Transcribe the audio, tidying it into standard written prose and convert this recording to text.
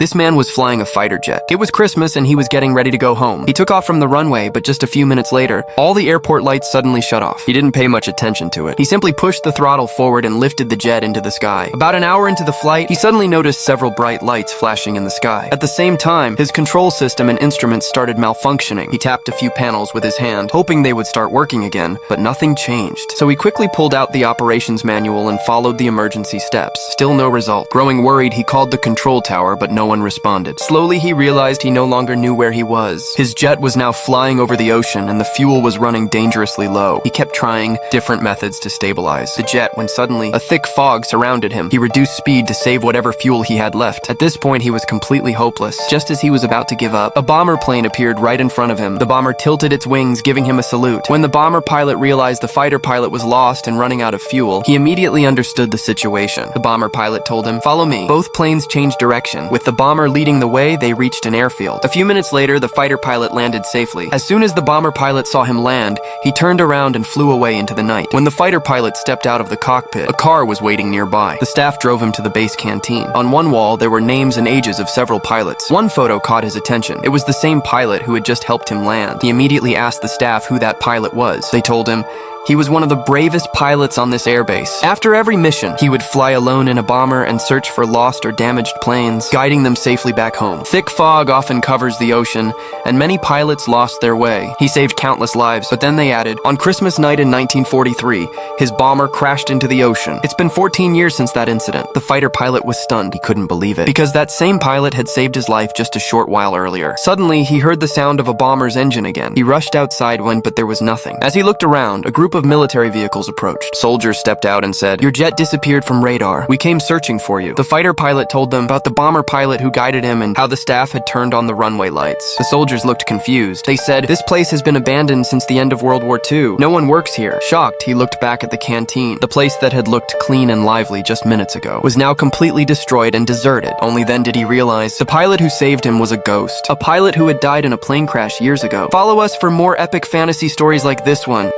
This man was flying a fighter jet. It was Christmas and he was getting ready to go home. He took off from the runway, but just a few minutes later, all the airport lights suddenly shut off. He didn't pay much attention to it. He simply pushed the throttle forward and lifted the jet into the sky. About an hour into the flight, he suddenly noticed several bright lights flashing in the sky. At the same time, his control system and instruments started malfunctioning. He tapped a few panels with his hand, hoping they would start working again, but nothing changed. So he quickly pulled out the operations manual and followed the emergency steps. Still no result. Growing worried, he called the control tower, but no one responded. Slowly, he realized he no longer knew where he was. His jet was now flying over the ocean, and the fuel was running dangerously low. He kept trying different methods to stabilize the jet when suddenly a thick fog surrounded him. He reduced speed to save whatever fuel he had left. At this point, he was completely hopeless. Just as he was about to give up, a bomber plane appeared right in front of him. The bomber tilted its wings, giving him a salute. When the bomber pilot realized the fighter pilot was lost and running out of fuel, he immediately understood the situation. The bomber pilot told him, "Follow me." Both planes changed direction. With the bomber leading the way, they reached an airfield. A few minutes later, the fighter pilot landed safely. As soon as the bomber pilot saw him land, he turned around and flew away into the night. When the fighter pilot stepped out of the cockpit, a car was waiting nearby. The staff drove him to the base canteen. On one wall, there were names and ages of several pilots. One photo caught his attention. It was the same pilot who had just helped him land. He immediately asked the staff who that pilot was. They told him he was one of the bravest pilots on this airbase. After every mission, he would fly alone in a bomber and search for lost or damaged planes, guiding them safely back home. Thick fog often covers the ocean, and many pilots lost their way. He saved countless lives, but then they added, on Christmas night in 1943, his bomber crashed into the ocean. It's been 14 years since that incident. The fighter pilot was stunned. He couldn't believe it, because that same pilot had saved his life just a short while earlier. Suddenly, he heard the sound of a bomber's engine again. He rushed outside but there was nothing. As he looked around, a group of military vehicles approached. Soldiers stepped out and said, "Your jet disappeared from radar. We came searching for you." The fighter pilot told them about the bomber pilot who guided him and how the staff had turned on the runway lights. The soldiers looked confused. They said, "This place has been abandoned since the end of World War II. No one works here." Shocked, he looked back at the canteen. The place that had looked clean and lively just minutes ago was now completely destroyed and deserted. Only then did he realize the pilot who saved him was a ghost. A pilot who had died in a plane crash years ago. Follow us for more epic fantasy stories like this one.